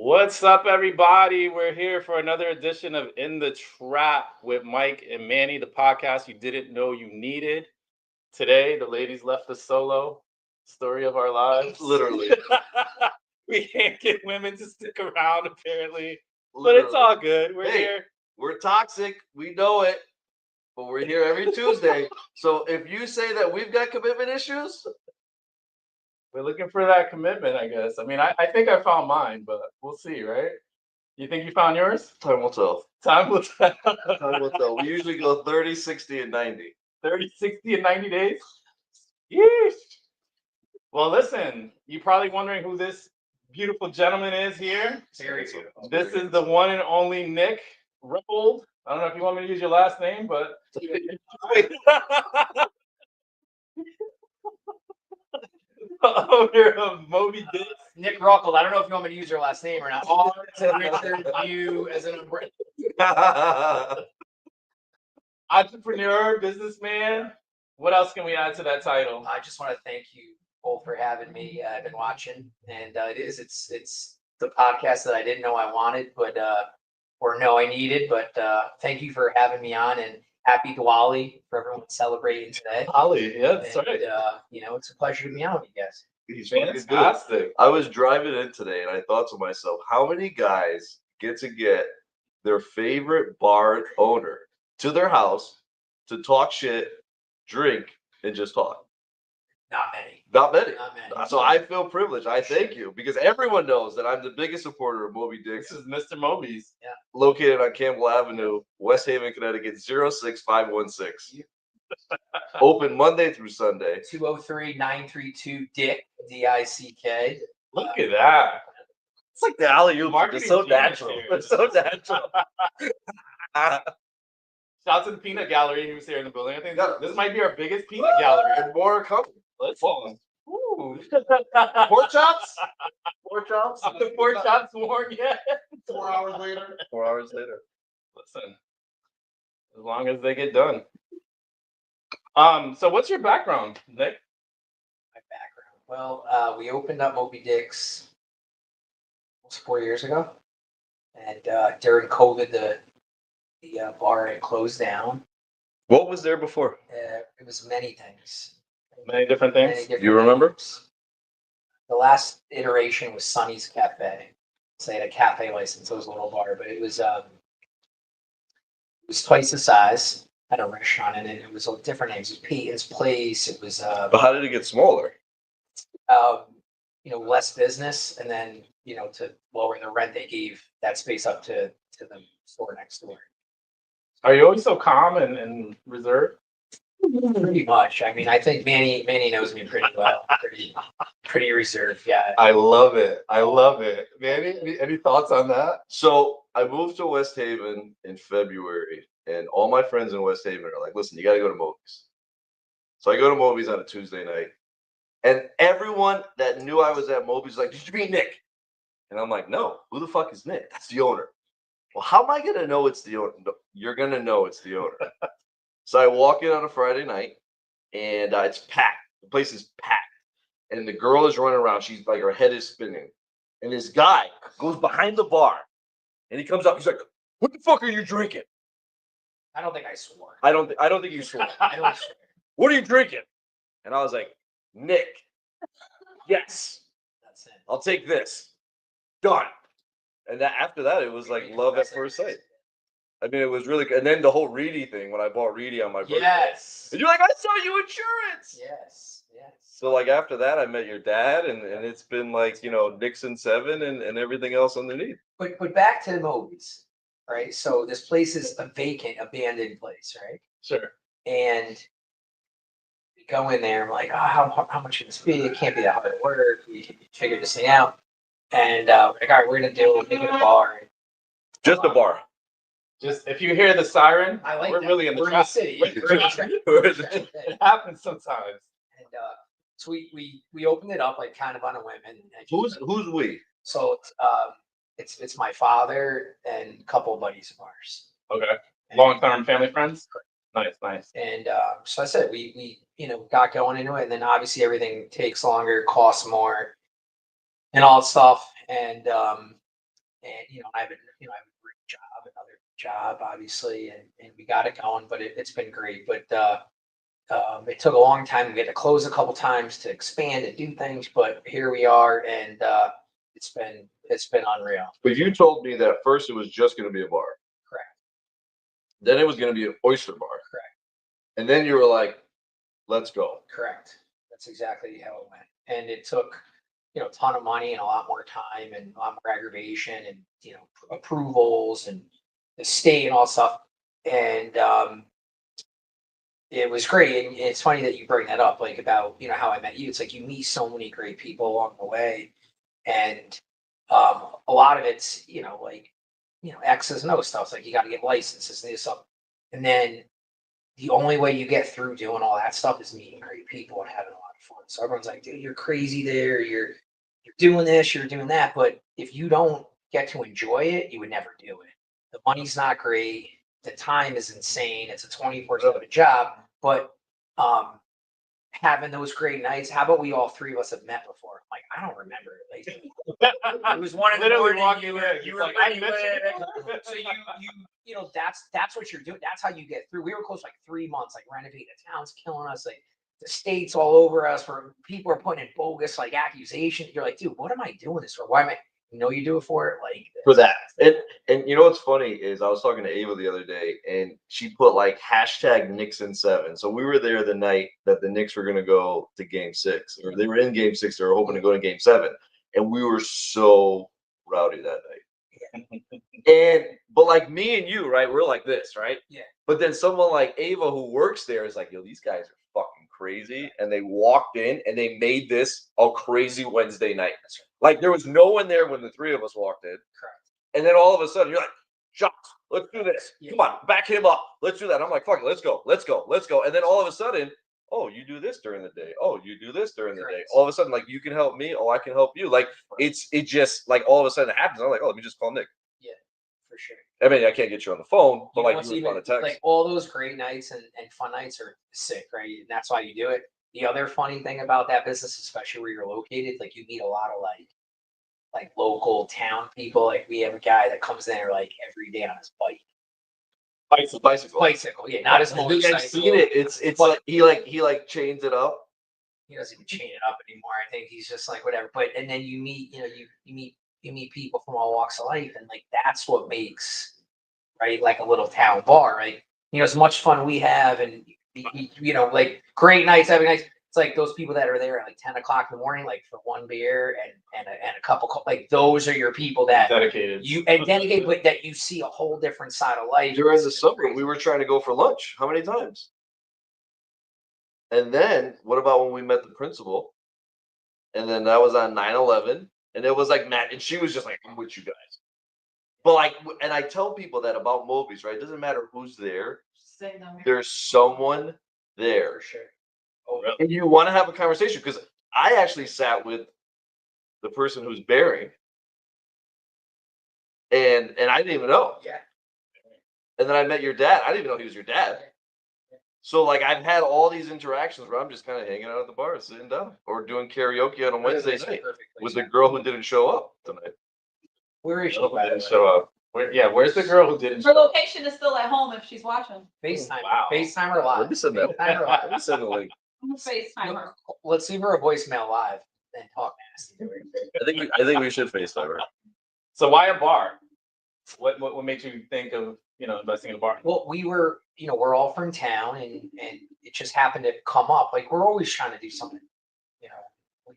What's up, everybody? We're here for another edition of In the Trap with Mike and Manny, the podcast you didn't know you needed. Today, the ladies left us solo. Story of our lives. Literally. We can't get women to stick around, apparently. But it's all good. We're here. We're toxic. We know it. But we're here every Tuesday. So if you say that we've got commitment issues, we're looking for that commitment, I guess. I mean, I think I found mine, but we'll see, right? You think you found yours? Time will tell. Time will tell. Time will tell. We usually go 30, 60, and 90. 30, 60, and 90 days? Yeesh. Well, listen, you're probably wondering who this beautiful gentleman is here. Very beautiful. This is the one and only Nick Rippold. I don't know if you want me to use your last name, but owner of Moby Dicks. Nick Rockel. I don't know if you want me to use your last name or not. R to Richard, you as an umbrella. Entrepreneur, businessman. What else can we add to that title? I just want to thank you both for having me. I've been watching, and it's the podcast that I didn't know I wanted, but or no, I needed. But thank you for having me on, and happy Diwali for everyone celebrating today. Diwali, yeah, that's and, right. It's a pleasure to be on with you guys. He's fantastic. I was driving in today, and I thought to myself, how many guys get their favorite bar owner to their house to talk shit, drink, and just talk? Not many. Not many. Not many. So I feel privileged. I thank you because everyone knows that I'm the biggest supporter of Moby Dicks. This is Mr. Moby's. Yeah. Located on Campbell Avenue, West Haven, Connecticut, 06516. Open Monday through Sunday. 203-932-DICK, D-I-C-K. Look at that. It's like the alley-oop. Marketing It's so genius natural. here. It's so natural. Shouts to the peanut gallery who's here in the building. I think this might be our biggest peanut gallery. And more coming. Let's see. Ooh. Pork chops? Pork chops? The pork chops warm yet? 4 hours later. 4 hours later. Listen, as long as they get done. So what's your background, Nick? My background. Well, we opened up Moby Dicks almost 4 years ago, and during COVID, the bar had closed down. What was there before? It was many things. Many different things. Many different You remember? things. The last iteration was Sonny's Cafe. So they had a cafe license. It was a little bar, but it was twice the size. Had a restaurant in it. It was different names. It was Peyton's Place. It was But how did it get smaller? less business, and then to lower the rent, they gave that space up to the store next door. Are you always so calm and reserved? Pretty much. I mean, I think Manny knows me pretty well. Pretty reserved guy. I love it. I love it. Manny, any thoughts on that? So I moved to West Haven in February, and all my friends in West Haven are like, listen, you got to go to Moby's. So I go to Moby's on a Tuesday night, and everyone that knew I was at Moby's was like, did you meet Nick? And I'm like, no, who the fuck is Nick? That's the owner. Well, how am I going to know it's the owner? No, you're going to know it's the owner. So I walk in on a Friday night, and it's packed. The place is packed. And the girl is running around. She's like, her head is spinning. And this guy goes behind the bar, and he comes up. He's like, what the fuck are you drinking? I don't think I swore. I don't think you swore. I don't swear. What are you drinking? And I was like, Nick. Yes. That's it. I'll take this. Done. And after that, it was like love at first sight. I mean, it was really good. And then the whole Reedy thing, when I bought Reedy on my birthday. Yes. And you're like, I saw you insurance. Yes. Yes. So like after that, I met your dad, and it's been like, Nixon 7 and everything else underneath. But back to the Moby's, right? So this place is a vacant, abandoned place, right? Sure. And we go in there, I'm like, how much should this be? It can't be that hard to work. We figured this thing out. And we're like, all right, we're going to do it. Make it a bar. Just a bar. Just if you hear the siren, I like we're that. really in the We're in trap. the city. We're in the trap. It happens sometimes. And so we opened it up like kind of on a whim. And Who's we? So it's my father and a couple of buddies of ours. Okay. Long-term family friends? Nice. And so I said, we got going into it. And then obviously everything takes longer, costs more, and all that stuff. And and I have I have a great job, another job, obviously, and we got it going, but it's been great. But it took a long time. We had to close a couple times to expand and do things, but here we are, and it's been unreal. But you told me that at first it was just going to be a bar. Correct. Then it was going to be an oyster bar. Correct. And then you were like, let's go. Correct. That's exactly how it went. And it took, a ton of money and a lot more time and a lot more aggravation and, approvals and the state and all stuff. And it was great. And it's funny that you bring that up, like about, how I met you. It's like you meet so many great people along the way. And a lot of it's, X's and O's stuff. It's like you got to get licenses and this stuff. And then the only way you get through doing all that stuff is meeting great people and having a lot of fun. So everyone's like, dude, you're crazy there. You're doing this, you're doing that. But if you don't get to enjoy it, you would never do it. The money's not great. The time is insane. It's a 24/7 job. But having those great nights, how about we all three of us have met before? Like, I don't remember it. Like, it was one in the Literally morning. walking You in, were it's like, I ready miss with you. it. So that's what you're doing. That's how you get through. We were close like 3 months, like renovating the town's killing us, like the state's all over us, where people are putting in bogus like accusations. You're like, dude, what am I doing this for? Why am I? You do it for it, like For that. And you know what's funny is I was talking to Ava the other day, and she put like hashtag Nixon7. So we were there the night that the Knicks were going to go to Game 6, or they were in Game 6. They were hoping to go to Game 7, and we were so rowdy that night. But like me and you, right? We're like this, right? Yeah. But then someone like Ava who works there is like, yo, these guys are fucking crazy, and they walked in and they made this a crazy Wednesday night. Like there was no one there when the three of us walked in. Correct. And then all of a sudden you're like, shots, let's do this. Yeah. Come on, back him up. Let's do that. I'm like, fuck it, let's go. And then all of a sudden, oh, you do this during the day. Oh, you do this during the day. All of a sudden, like you can help me. Oh, I can help you. Like it just like all of a sudden it happens. I'm like, oh, let me just call Nick. Yeah, for sure. I mean, I can't get you on the phone, but like you Even, on a text. like all those great nights and fun nights are sick, right? And that's why you do it. The other funny thing about that business, especially where you're located, like you meet a lot of like local town people. Like we have a guy that comes there like every day on his bike. Bicycle, yeah, not his motorcycle. I've seen it. It's like he chains it up. He doesn't even chain it up anymore. I think he's just like whatever. But and then you meet, you meet people from all walks of life, and like that's what makes, right, like a little town bar, right? As much fun we have, and like great nights, having nights. It's like those people that are there at like 10 o'clock in the morning, like for one beer and a couple, like those are your people that Dedicated. But that you see a whole different side of life. During the summer, we were trying to go for lunch. How many times? And then what about when we met the principal? And then that was on 9/11. And it was like Matt, and she was just like, I'm with you guys. But like, and I tell people that about Moby's, right? It doesn't matter who's there. There's someone there. For sure. Oh, really? And you want to have a conversation, because I actually sat with the person who's bearing, and I didn't even know. Yeah. And then I met your dad. I didn't even know he was your dad. So like I've had all these interactions where I'm just kind of hanging out at the bar, sitting down, or doing karaoke on a Wednesday night with the girl who didn't show up tonight. Where is she? Who didn't show up? Where's the girl who didn't Her show up? location is still at home if she's watching. FaceTime. Wow. FaceTime or live. Let me send that. FaceTime or live. Let me send the link. I'm gonna FaceTime her. Let's leave her a voicemail live and talk nasty to her. I think we should FaceTime her. So why a bar? What makes you think of investing in a bar? Well, we were, we're all from town, and it just happened to come up. Like we're always trying to do something.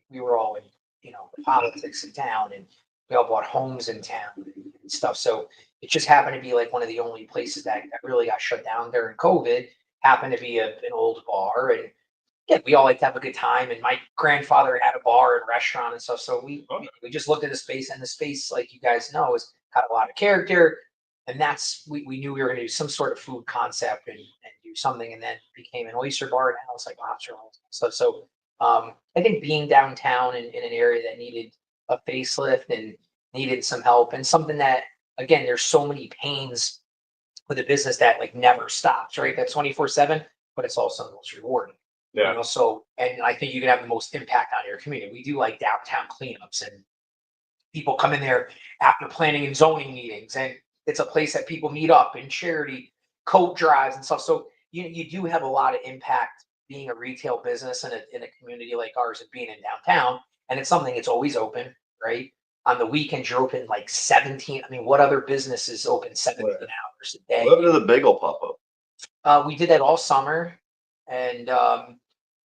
We were all in, the politics in town, and we all bought homes in town and stuff. So it just happened to be like one of the only places that really got shut down during COVID. Happened to be an old bar, and yeah, we all like to have a good time. And my grandfather had a bar and restaurant and stuff. So we just looked at the space, and the space, like you guys know, has got a lot of character. And that's, we knew we were going to do some sort of food concept and do something, and then became an oyster bar now. It's like lobster rolls and stuff. So I think being downtown in an area that needed a facelift and needed some help, and something that, again, there's so many pains with a business that like never stops, right? That's 24/7, but it's also the most rewarding. Yeah. So, and I think you can have the most impact on your community. We do like downtown cleanups and people come in there after planning and zoning meetings, and it's a place that people meet up and charity coat drives and stuff. So you do have a lot of impact being a retail business in a community like ours and being in downtown. And it's something that's always open, right? On the weekends, you're open like 17. I mean, what other business is open 17 hours a day? What happened to the bagel pop-up? We did that all summer, and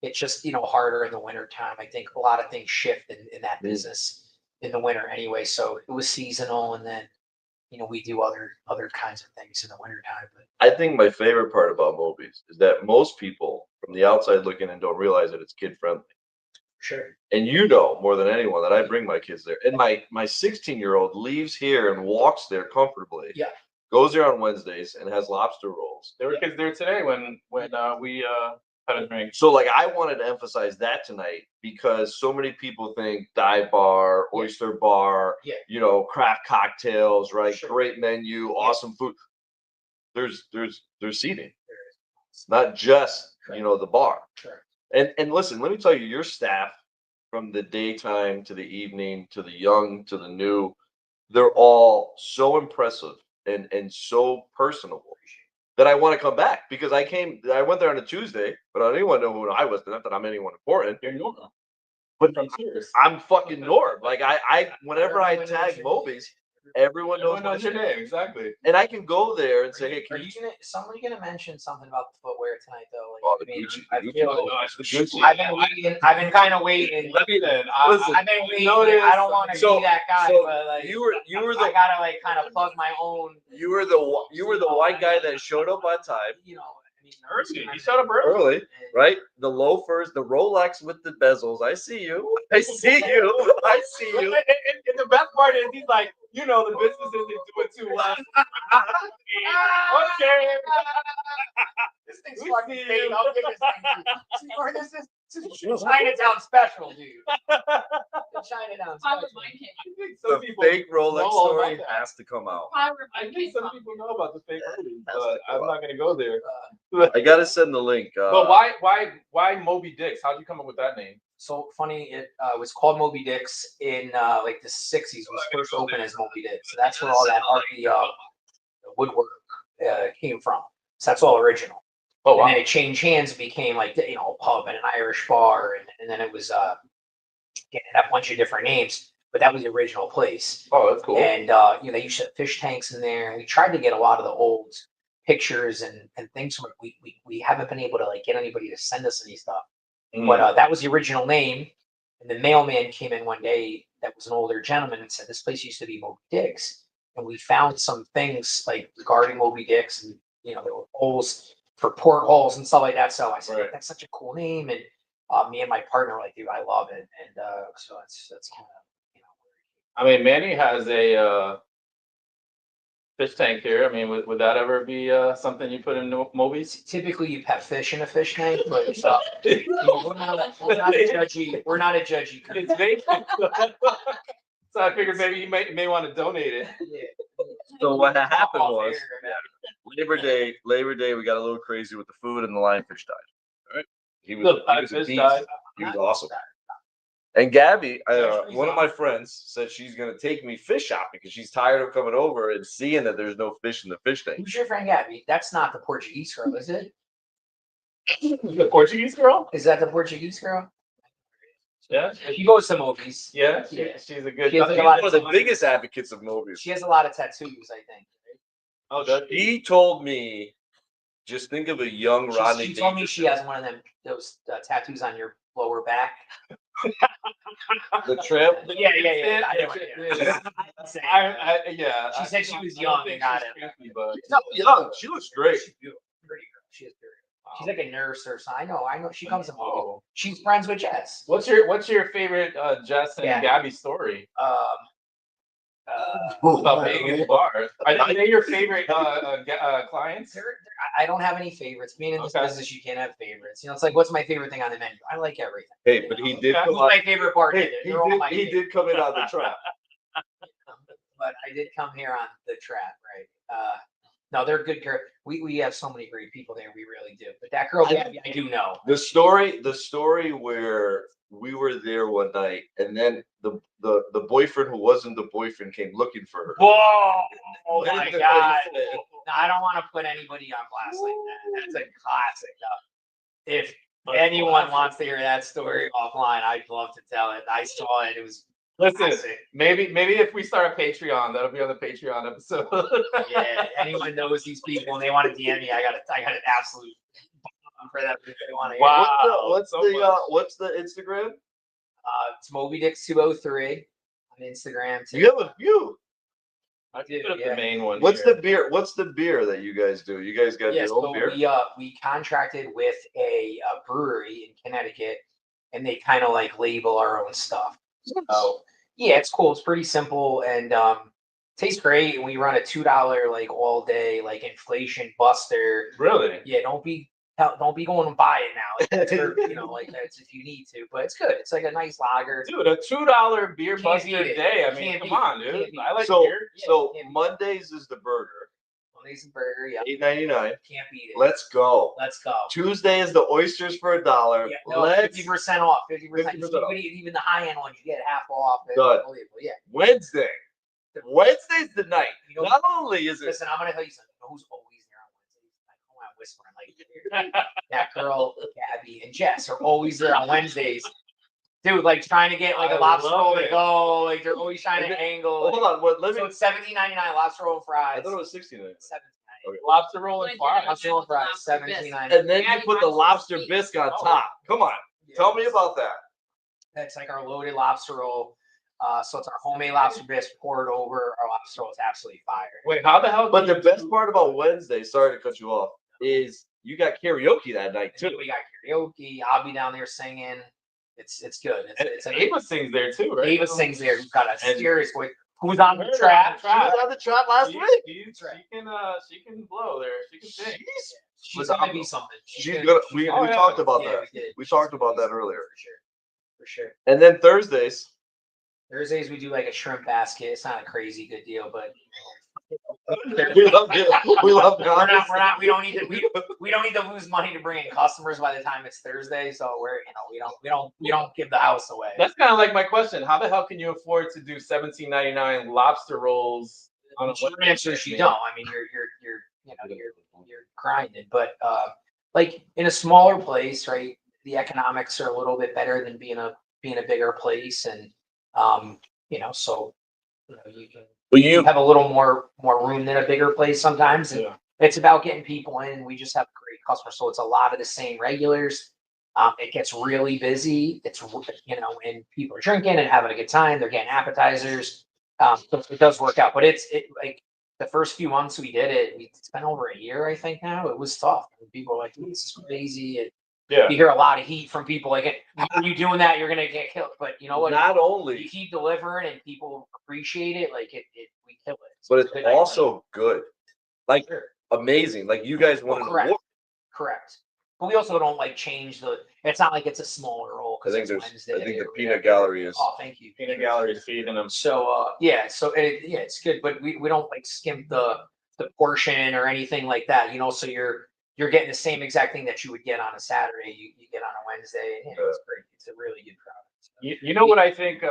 it's just, harder in the winter time. I think a lot of things shift in that business in the winter anyway. So it was seasonal, and then, we do other kinds of things in the winter time. But I think my favorite part about Moby's is that most people from the outside looking in don't realize that it's kid friendly. sure. And more than anyone that I bring my kids there. And my 16-year-old leaves here and walks there comfortably. Yeah. Goes there on Wednesdays and has lobster rolls. There were kids there today when we had a drink. So like I wanted to emphasize that tonight because so many people think dive bar, oyster bar, craft cocktails, right? Sure. Great menu, awesome food. There's seating. It's not just, the bar. Sure. And listen, let me tell you, your staff from the daytime to the evening to the young to the new, they're all so impressive and so personable that I want to come back because I went there on a Tuesday, but I didn't want to know who I was. Not that I'm anyone important. You're Norm. But I'm serious. I'm fucking Norm. Like I whenever I tag Moby's, everyone knows your name, exactly. and I can go there and say, hey, Are you somebody gonna mention something about the footwear tonight though? Like, Oh, the I mean, Gucci. I The feel Gucci. like- the Gucci. I've been kind of waiting. Let me then. Listen, I've been waiting. notice- I don't want to so- be that guy, so but like you were I gotta like kind of plug my own. you were the white guy that showed up on time. Early. You showed up early. Early, right? The loafers, the Rolex with the bezels. I see you. I see you. I see you. And the best part is he's like, the business isn't doing too well. Okay. This thing's We fucking see fake. you. I'll give this thing to you. See, or this is Chinatown special, dude. The Chinatown Power special. mind game. I think some The people fake Rolex know all story about that. has to come out. Power I mind think game. some people know about the fake movies, Has but to go I'm not gonna go there. I gotta send the link. But why Moby Dicks? How'd you come up with that name? So funny, it was called Moby Dicks in like the 60s. It was first opened as Moby Dicks. So that's where all that woodwork came from. So that's all original. Oh And then it changed hands and became like a pub and an Irish bar, and then it was getting a bunch of different names. But that was the original place. Oh, that's cool. And they used to have fish tanks in there. And we tried to get a lot of the old pictures and things from it. We haven't been able to like get anybody to send us any stuff. But that was the original name. And the mailman came in one day that was an older gentleman and said, this place used to be Moby Dicks. And we found some things like regarding Moby Dicks, and there were holes for portholes and stuff like that. So I said, Right. that's such a cool name. And me and my partner were like, dude, I love it. And so that's kind of, I mean, Manny has a fish tank here. I mean, would that ever be something you put in Moby's? typically you have fish in a fish tank, but we're not a judgy. We're not a judgy country. It's vacant. So I figured maybe you may want to donate it. Yeah. So what happened Off was air, Labor Day, we got a little crazy with the food and the lionfish died. All right. He The was a lionfish beast. died? He was awesome. And Gabby, Actually, one of my friends, said she's gonna take me fish shopping because she's tired of coming over and seeing that there's no fish in the fish tank. Who's your friend Gabby? That's not the Portuguese girl, is it? The Portuguese girl? Is that the Portuguese girl? Yeah. She goes to movies. Yeah. Yeah. She's a good. She has She's a lot one of the biggest advocates of Mobius. She has a lot of tattoos, I think. Oh, does she? He told me, just think of a young Rodney. She told me Dangerfield. she has one of those tattoos on your lower back. The trip. Yeah. I know what it is. Yeah. She said she was young and got it. But No, young. She looks great. She's beautiful. Pretty girl. She is very. She's like a nurse or something. I know. She comes to Moby. Oh. She's friends with Jess. What's your favorite Jess and Yeah. Gabby story Oh, about being in the bar? Are they your favorite clients? I don't have any favorites. Being in this Okay. business, you can't have favorites. It's like, what's my favorite thing on the menu? I like everything. Hey, but he did Yeah. come Who's on. my favorite bartender? He They're all my did favorite. come in on the trap. But I did come here on the trap, right? No, they're good girl. We have so many great people there. We really do. But that girl, Gabby, I do know. The story where we were there one night, and then the boyfriend who wasn't the boyfriend came looking for her. Whoa! Oh That's my what he God! said. No, I don't want to put anybody on blast like that. That's a classic. If That's anyone classic. wants to hear that story offline, I'd love to tell it. I saw it. It was Listen, classic. maybe if we start a Patreon, that'll be on the Patreon episode. Yeah, anyone knows these people and they want to DM me, I got an absolute bomb for them if they want to. Wow. What's so much. what's the Instagram? It's Moby Dicks 203 on Instagram. You have a few. I Dude, put up yeah. the main one. What's here. the beer? What's the beer that you guys do? You guys got Yeah, your own so beer? we contracted with a brewery in Connecticut, and they kind of like label our own stuff. So yeah, it's cool. It's pretty simple and tastes great. And we run a $2 like all day like inflation buster. Really? Yeah, don't be going and buy it now. It's for, like that's if you need to, but it's good. It's like a nice lager. Dude, a $2 beer Can't buster beat a it. day. I mean, Can't come beat it. on, Can't dude. beat I it. like So beer. so Yeah, Mondays is the burger, Amazing burger. Yeah, $8.99. can't beat it. Let's go. Let's go. Tuesday is the oysters for $1. Yeah, no, Let's 50% off. 50%. 50% off. Even the high end ones, you get half off. It's Done. unbelievable. Yeah. Wednesday. Wednesday's the night. You know- Not only is it Listen, I'm gonna tell you something. You know who's always there on Wednesdays? I know I'm whispering like that girl, Gabby, and Jess are always there on Wednesdays. Dude, like trying to get like a I lobster love roll to it. go. Like they're always trying And to then- angle. hold on, what let me So it's $17.99 lobster roll and fries. I thought it was $16. $17.99. Okay. Lobster roll and fries. Lobster roll and fries. $17.99. And then you put the lobster bisque on top. Come on. Tell me about that. That's like our loaded lobster roll. So it's our homemade lobster bisque poured over our lobster roll. It's absolutely fire. Wait, how the hell? But do the you best do- part about Wednesday, sorry to cut you off, is you got karaoke that night And too. we got karaoke. I'll be down there singing. It's good. It's And a Ava sings there too, right? Ava sings there. Who's got a And- serious voice. Who's on the Heard her track? on the She was on the trot last She, week. she can blow there. She can sing. She's gonna be something. She's gonna. We Oh, yeah. talked about Yeah, that. we did. We talked about that earlier. For sure. For sure. And then Thursdays. Thursdays we do like a shrimp basket. It's not a crazy good deal, but we love it. We love we're not. We don't need to lose money to bring in customers by the time it's Thursday. So we don't give the house away. That's kind of like my question. How the hell can you afford to do $17.99 lobster rolls on a Short answer is you don't. I mean, you're grinding, but like in a smaller place, right? The economics are a little bit better than being a bigger place, and so you can Well, you have a little more room than a bigger place sometimes. And Yeah. it's about getting people in. We just have great customers, so it's a lot of the same regulars. It gets really busy. It's and people are drinking and having a good time. They're getting appetizers. So it does work out, but it's like the first few months we did it. It's been over a year, I think now. It was tough. People were like, "This is crazy." Yeah. You hear a lot of heat from people like, "How are you doing that? You're gonna get killed." But you know what? not You only, keep delivering and people appreciate it. Like we kill it. but a it's good night. also good. Like Sure. amazing. Like you guys won an correct. award. Correct. But we also don't like change the. It's not like it's a smaller role I because think it's there's. Wednesday. I think the or peanut whatever. gallery is. Oh, thank you. Peanut gallery's feeding them. So it's good, but we don't like skimp the portion or anything like that. So you're getting the same exact thing that you would get on a Saturday. You get on a Wednesday, and it's great. It's a really good product. So, You know what I think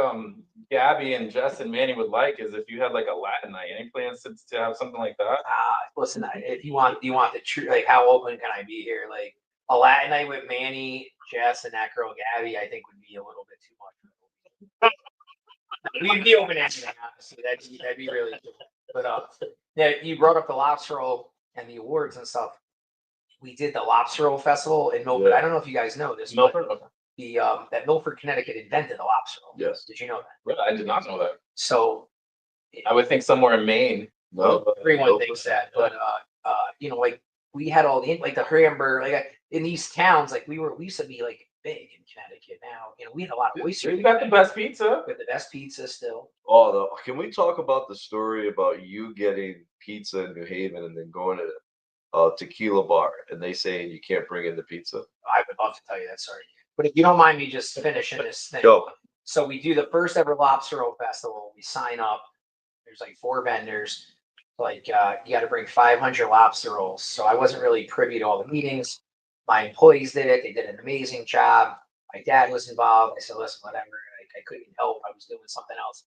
Gabby and Jess and Manny would like is if you had like a Latin night. Any plans to have something like that? listen, if you want the truth, like how open can I be here? Like a Latin night with Manny, Jess, and that girl Gabby, I think would be a little bit too much. We'd be open to anything, honestly. That'd be really cool. But yeah, you brought up the lobster roll and the awards and stuff. We did the lobster roll festival in Milford. Yeah. I don't know if you guys know this. but Milford? Okay. that Milford, Connecticut invented the lobster roll. Yes. Did you know that? Really? I did not know that. So I would think somewhere in Maine. No. everyone thinks that, but like we had all the like the hamburger, like in these towns, like we used to be like big in Connecticut. Now we had a lot of oysters. You got the best pizza. We have the best pizza still. Oh, can we talk about the story about you getting pizza in New Haven and then going to a tequila bar and they saying you can't bring in the pizza? I would love to tell you that story, but if you don't mind me just finishing this thing. Go. So we do the first ever lobster roll festival. We sign up. There's like 4 vendors. Like you got to bring 500 lobster rolls. So I wasn't really privy to all the meetings. My employees did it. They did an amazing job. my dad was involved. I said, listen, whatever. I couldn't help. I was doing something else.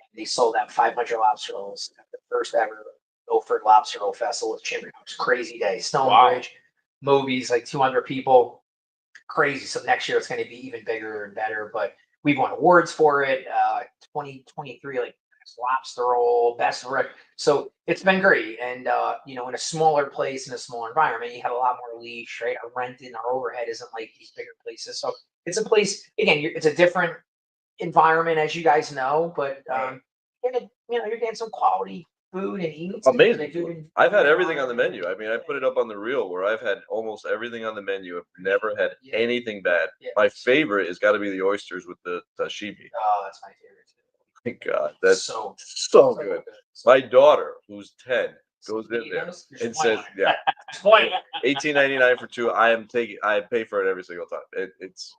And they sold out 500 lobster rolls at the first ever Milford Lobster Roll Festival with Chimney. It was a crazy day. Stonebridge, Moby's, like 200 people. Crazy. So next year it's going to be even bigger and better. But we've won awards for it. 2023, like best lobster roll, best rec. So it's been great. And you know, in a smaller place, in a smaller environment, you have a lot more leash, right? Our rent and our overhead isn't like these bigger places. So it's a place, again, it's a different environment, as you guys know, but you know, you're getting some quality food and eating. Amazing food. I've had everything on the menu. I mean, I put it up on the reel where I've had almost everything on the menu. I've never had anything bad. My favorite has got to be the oysters with the sashimi. Oh, that's my favorite too. My God, that's so good. My daughter, who's 10, goes in there and says, "Yeah, $18.99 for two. I pay for it every single time. It's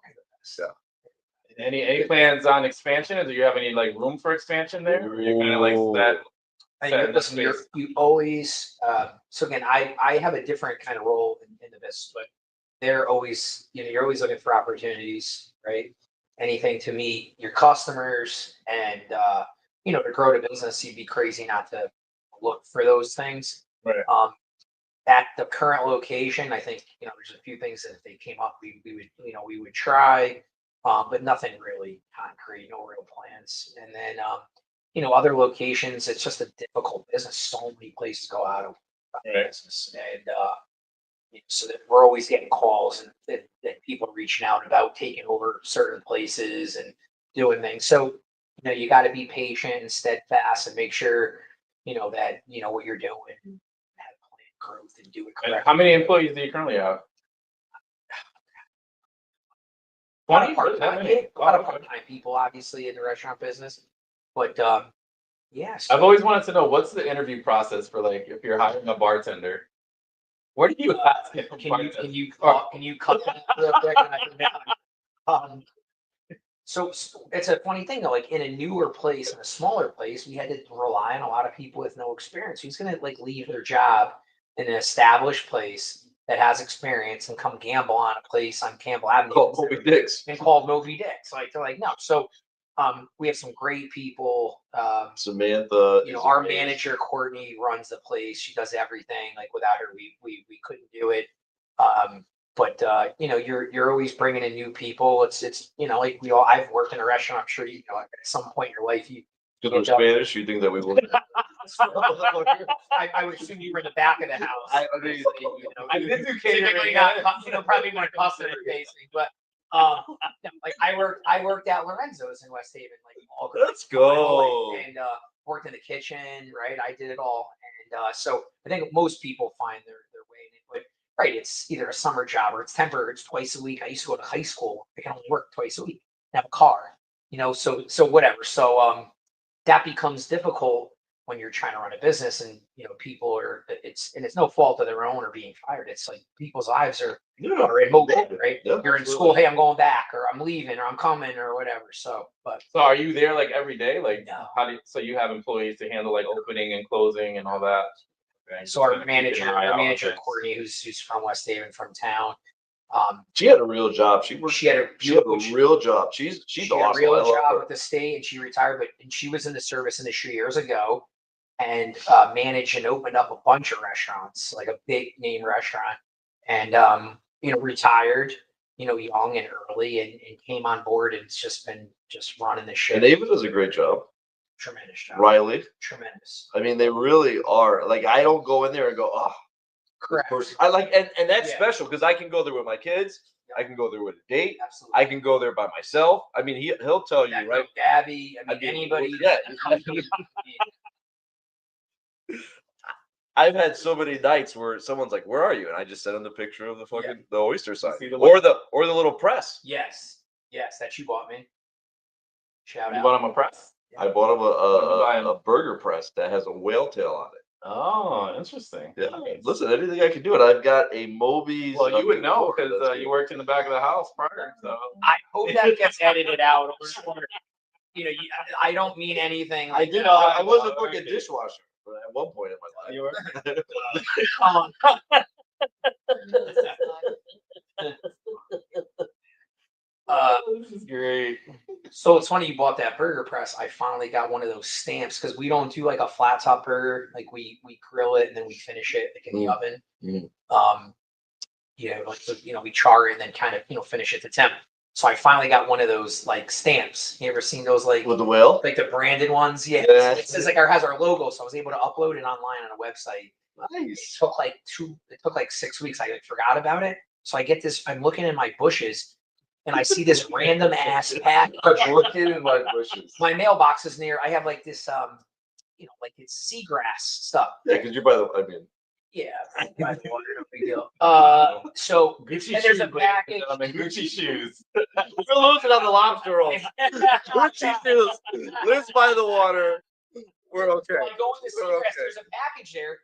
Any plans on expansion? Or do you have any like room for expansion there? Or you're kind of like that. Listen, you always. So again, I have a different kind of role in the business, but they're always, you know, you're always looking for opportunities, right? Anything to meet your customers and you know, to grow the business. You'd be crazy not to look for those things. Right. At the current location, I think, you know, there's a few things that if they came up, we would, you know, we would try, but nothing really concrete, no real plans. And then, you know, other locations, it's just a difficult business. So many places go out of business, and so that we're always getting calls and that people are reaching out about taking over certain places and doing things. So, you know, you got to be patient and steadfast and make sure, you know, that you know what you're doing. Growth and do it correctly. How many employees do you currently have? 20 part-time. A lot of part-time people, obviously, in the restaurant business. But yes, I've always wanted to know what's the interview process for like if you're hiring a bartender. What do you ask? Can you cut that real quick? So it's a funny thing though. Like in a newer place, in a smaller place, we had to rely on a lot of people with no experience. Who's gonna like leave their job in an established place that has experience and come gamble on a place on Campbell Avenue called Moby Dicks and called Moby Dicks? Like they're like, no. So we have some great people. Samantha, you know, our manager Courtney runs the place. She does everything. Like without her, we couldn't do it. But you know, you're always bringing in new people. It's you know, like I've worked in a restaurant. I'm sure you know at some point in your life you. Because we're Spanish, you think that we will? I would assume you were in the back of the house. I mean, I did do catering, you know, probably more customer facing, but like I worked at Lorenzo's in West Haven, like all let's go, and worked in the kitchen, right? I did it all, and so I think most people find their way in it, but right, it's either a summer job or it's temporary. It's twice a week. I used to go to high school. I can only work twice a week and have a car, you know, so whatever. So that becomes difficult when you're trying to run a business and you know people are it's no fault of their own or being fired. It's like people's lives are in motion, right? Yeah, you're in school, hey, I'm going back or I'm leaving or I'm coming or whatever. So are you there like every day? Like no. so you have employees to handle like opening and closing and all that? Okay. So our manager Courtney, who's from West Haven, from town. She had a real job. She had a real job. She's she awesome. had a real job with the state, and she retired. And she was in the service industry years ago, and managed and opened up a bunch of restaurants, like a big name restaurant. And you know, retired, you know, young and early, and came on board, and it's just been running the ship. And Ava does a great job. Tremendous job. Riley, tremendous. I mean, they really are. Like, I don't go in there and go, oh. Correct. I like, and that's special because I can go there with my kids. I can go there with a date. Absolutely. I can go there by myself. I mean, he'll tell you, right? Gabby, I mean, anybody. Yeah. I've had so many nights where someone's like, "Where are you?" and I just sent them the picture of the fucking the oyster sign or the little press. Yes, that you bought me. Shout out. You bought him a press? I bought him a burger press that has a whale tail on it. Oh, interesting. Yeah. Listen, anything I can do it. I've got a Moby's. Well, you would know because you worked in the back of the house prior. So I hope that gets edited out. You know, I don't mean anything. I did. I was a fucking dishwasher at one point in my life. You were. This is great. So it's funny you bought that burger press. I finally got one of those stamps because we don't do like a flat top burger. Like we grill it and then we finish it like in the oven. We char it and then kind of finish it to temp. So I finally got one of those like stamps. You ever seen those like With the whale? like the branded ones? Yeah. Yeah. It says like has our logo, so I was able to upload it online on a website. Nice. It took like 6 weeks. I like, forgot about it. So I get this, I'm looking in my bushes and I see this random ass pack. I'm looking in my bushes. My mailbox is near. I have like this, like it's seagrass stuff. Yeah, because you're by the. I mean, Yeah, by the water, no big deal. So Gucci and there's a shoes, ladies and package. gentlemen, Gucci shoes. we're losing on the lobster rolls. Gucci shoes lives by the water. We're okay. So I go in the We're seagrass. okay. There's a package there,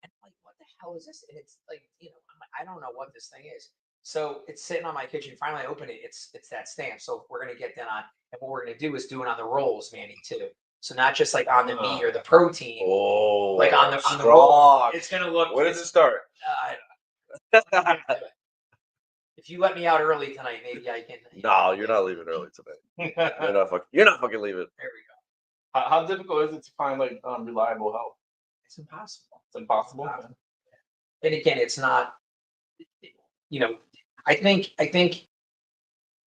and I'm like, what the hell is this? And it's like, I'm like, I don't know what this thing is. So it's sitting on my kitchen. Finally, I open it. It's that stamp. So we're gonna get that on, and what we're gonna do is do it on the rolls, Manny, too. So not just like on the meat or the protein, Oh, like on the roll. strong. It's gonna look. When does it start? If you let me out early tonight, maybe I can. No, you're not leaving early today. You're not fucking leaving. There we go. How difficult is it to find like reliable help? It's impossible. It's impossible. And again, it's not. I think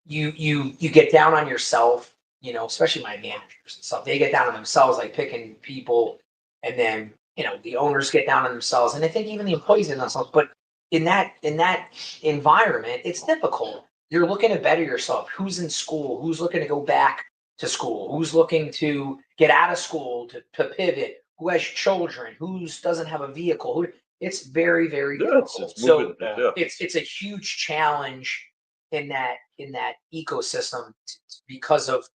you get down on yourself. Especially my managers and stuff. They get down on themselves, like picking people, and then the owners get down on themselves, and I think even the employees in themselves. But in that environment, it's difficult. You're looking to better yourself. Who's in school? Who's looking to go back to school? Who's looking to get out of school to pivot? Who has children? Who doesn't have a vehicle? It's very, very difficult. So it's a huge challenge in that ecosystem because of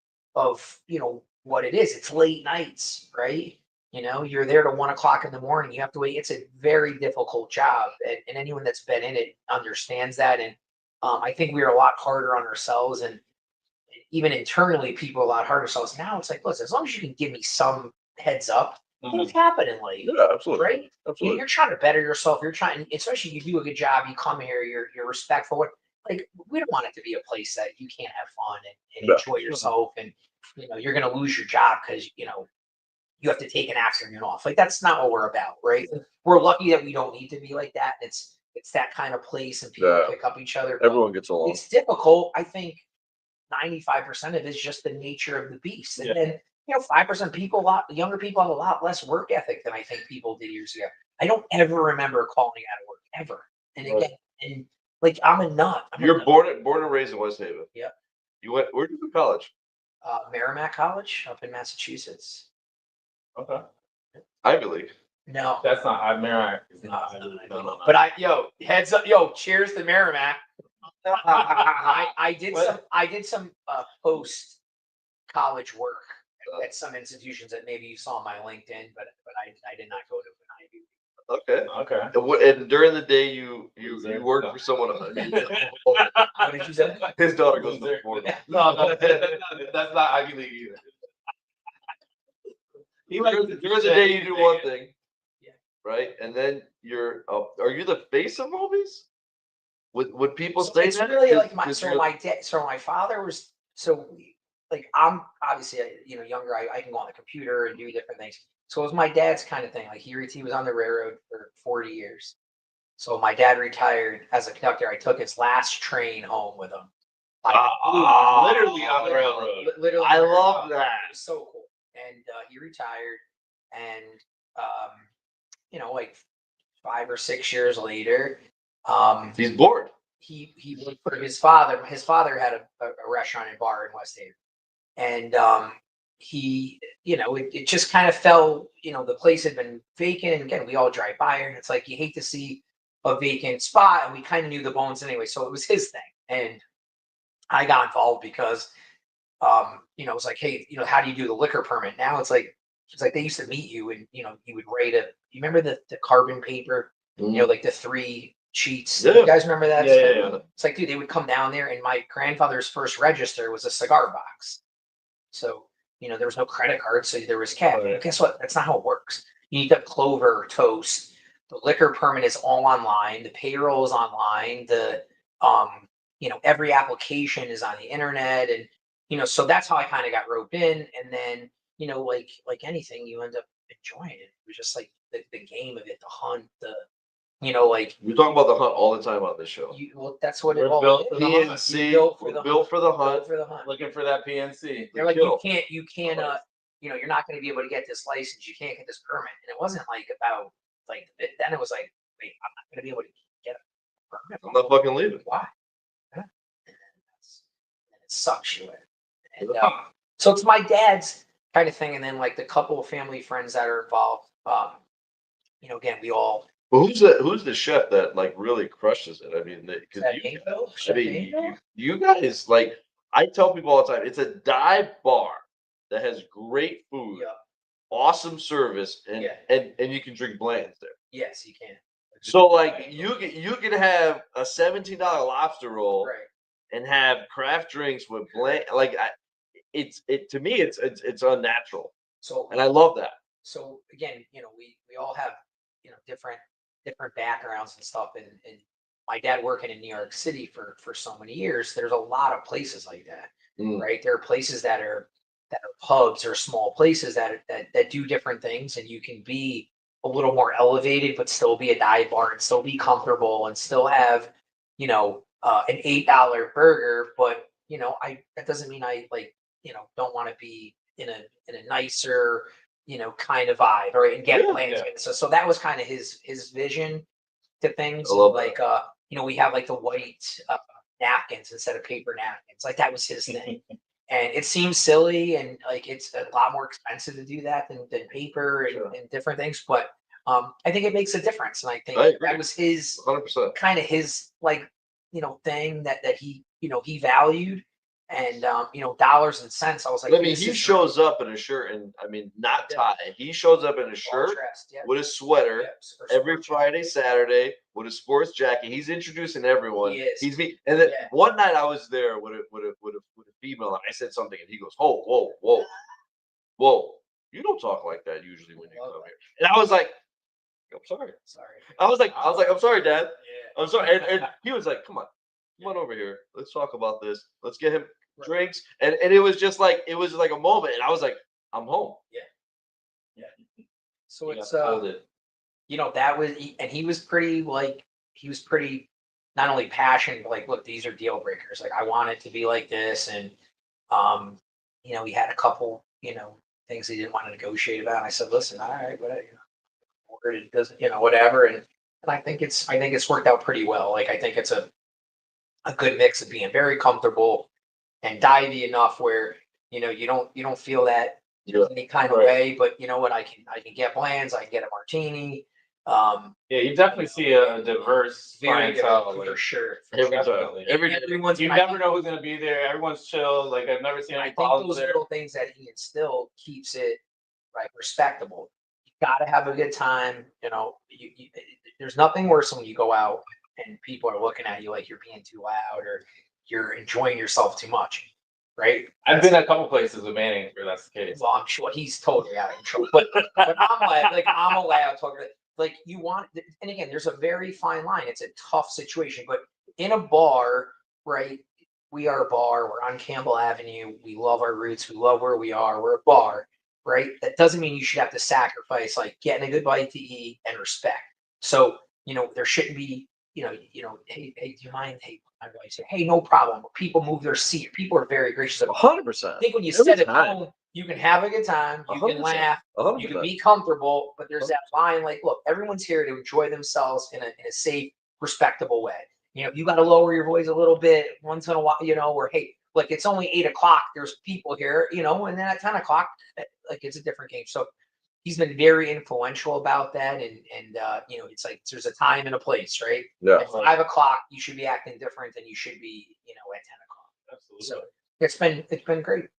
what it is. It's late nights, right? You're there to 1 o'clock in the morning. You have to wait. It's a very difficult job, and anyone that's been in it understands that. And I think we are a lot harder on ourselves, and even internally, people are a lot harder on themselves. Now it's like, listen, as long as you can give me some heads up, things happen in life. Yeah, absolutely. Right? Absolutely. You're trying to better yourself. You're trying, especially you do a good job. You come here. You're respectful. Like we don't want it to be a place that you can't have fun and enjoy yourself, and you're going to lose your job because you have to take an afternoon off. Like that's not what we're about, right? We're lucky that we don't need to be like that. It's that kind of place, and people pick up each other. Everyone gets along. It's difficult. I think 95% of it is just the nature of the beast, and then 5% people, younger people have a lot less work ethic than I think people did years ago. I don't ever remember calling out of work ever. And again, and like I'm a nut. You're born and raised in West Haven. Yep. Where'd you go to college? Merrimack College up in Massachusetts. Okay. Ivy League. No, That's not Merrimack. no. But heads up, cheers to Merrimack. I did some post college work at some institutions that maybe you saw on my LinkedIn, but I did not go to an Ivy League. Okay. And during the day, you work for someone else. What did you say? His daughter goes to Florida. No, that's not Ivy League either. During the day, you do one thing, Yeah. right? And then are you the face of movies? Would people say It's that? really like my father was like I'm obviously younger. I can go on the computer and do different things. So it was my dad's kind of thing. Like he was on the railroad for 40 years. So my dad retired as a conductor. I took his last train home with him. Literally on the railroad. Literally, I love that. It was so cool. And he retired, and like 5 or 6 years later, He's bored. he worked for his father. His father had a restaurant and bar in West Haven, and it just kind of fell. The place had been vacant, and again, we all drive by, and it's like you hate to see a vacant spot, and we kind of knew the bones anyway, so it was his thing, and I got involved because. It was like, hey, how do you do the liquor permit? Now it's like they used to meet you and, you would write you remember the carbon paper, like the 3 sheets. Yeah. You guys remember that? Yeah. It's like, dude, they would come down there and my grandfather's first register was a cigar box. So, there was no credit card. So there was cash. Right. Guess what? That's not how it works. You need to have Clover or Toast. The liquor permit is all online. The payroll is online. every application is on the internet, and so that's how I kind of got roped in. And then like anything, you end up enjoying it. It was just like the game of it, the hunt, like We talk about the hunt all the time on this show. well, that's what it We're all built is. for the hunt. PNC, built for we're the built for the hunt. Built for the hunt. Looking for that PNC. They're like, kill. you can't, you're not going to be able to get this license. You can't get this permit. And it wasn't like about like, then it was like, wait, I'm not going to be able to get a permit. I'm not fucking leaving. Why? And it sucks you in. And so it's my dad's kind of thing. And then like the couple of family friends that are involved, again, we all. But who's the chef that like really crushes it? I mean, because you guys, like, I tell people all the time, it's a dive bar that has great food, awesome service, and you can drink Blanton's there. Yes, you can. So like you can have a $17 lobster roll, Right. and have craft drinks with Blanton. Like to me, it's unnatural. So and I love that. So again, we all have different backgrounds and stuff, and my dad working in New York City for so many years, there's a lot of places like that, right? There are places that are pubs or small places that do different things, and you can be a little more elevated, but still be a dive bar and still be comfortable and still have, an $8 burger. But that doesn't mean I don't want to be in a nicer, kind of vibe, right? And get plans. Yeah. So that was kind of his vision to things. I love like we have like the white napkins instead of paper napkins. Like that was his thing. And it seems silly, and like it's a lot more expensive to do that than paper and different things. But I think it makes a difference. And I think that was his 100%. kind of his thing that he he valued. And dollars and cents. I was like, I mean, he shows up in a shirt, and I mean, not tie. He shows up in a shirt with a sweater every Friday, Saturday with a sports jacket. He's introducing everyone. He's me. And then one night I was there with a female, and I said something, and he goes, "Oh, whoa! You don't talk like that usually when you come here." And I was like, "I'm sorry." I was like, "I'm sorry, Dad. I'm sorry." And he was like, "Come on over here. Let's talk about this. Let's get him drinks." And it was just like, it was like a moment, and I was like, I'm home. Yeah. So it's that was, and he was pretty not only passionate, but like, look, these are deal breakers. Like I want it to be like this. And he had a couple things he didn't want to negotiate about. And I said, listen, all right, whatever, it doesn't, whatever. And I think it's worked out pretty well. Like I think it's a good mix of being very comfortable and divey enough where you don't feel that any kind of way. But you know what, I can get plans, I can get a martini. You definitely see a diverse clientele for sure. Definitely. Everyone's, you never know who's gonna be there. Everyone's chill. Like I've never seen any problems there. Little things that he instilled keeps it respectable. You got to have a good time. There's nothing worse when you go out and people are looking at you like you're being too loud or you're enjoying yourself too much, right? I've been at a couple places with Manning where that's the case. Well, I'm sure he's totally out of control. But I'm allowed to like you want. And again, there's a very fine line. It's a tough situation, but in a bar, right? We are a bar. We're on Campbell Avenue. We love our roots. We love where we are. We're a bar, right? That doesn't mean you should have to sacrifice like getting a good bite to eat and respect. So there shouldn't be. Hey, do you mind? Hey, I really say, hey, no problem. People move their seat. People are very gracious. 100%. I think when you sit at home, you can have a good time. You can laugh. 100%. You can be comfortable. But there's that line, like, look, everyone's here to enjoy themselves in a safe, respectable way. You got to lower your voice a little bit once in a while. Or hey, like it's only 8 o'clock. There's people here. And then at 10 o'clock, like it's a different game. So he's been very influential about that, and it's like there's a time and a place, right? Yeah. At 5 o'clock, you should be acting different than you should be, at 10 o'clock. Absolutely. So it's been great. It's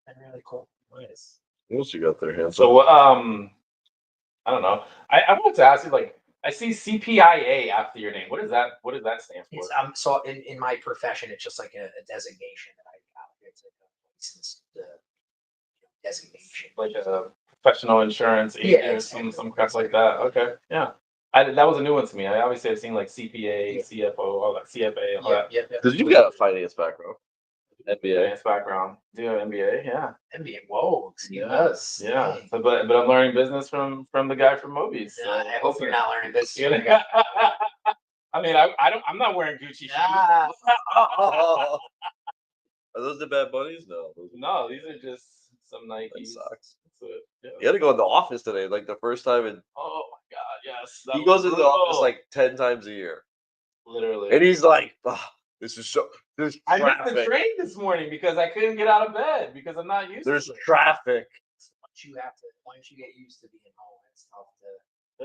been really cool. Nice. What else you got there, handsome? So I don't know. I wanted to ask you, like, I see CPIA after your name. What does that stand for? It's so in my profession, it's just like a designation that I got. It's like a license designation. Like a professional insurance agent, some crap like that. Okay. Yeah. That was a new one to me. I obviously have seen like CPA, CFO, all that, CFA, all that. Because you've got a finance background. NBA. Finance background. Do you have MBA? Yeah. NBA. Whoa, he Yeah. does. Yeah. Dang. So, but I'm learning business from the guy from Moby's. Nah, I hope you're not learning this. You know? I mean, I'm not wearing Gucci shoes. Nah. Are those the Bad Bunnies? No. No, these are just some That Nikes. sucks. That's it. Yeah. You had to go in the office today, like the first time. And Oh my God, yes. That he was goes into the office brutal. like 10 times a year. Literally. And he's like, this is so. There's I missed the traffic. train this morning because I couldn't get out of bed because I'm not used There's to it. traffic. Once you get used to being home, it's tough to.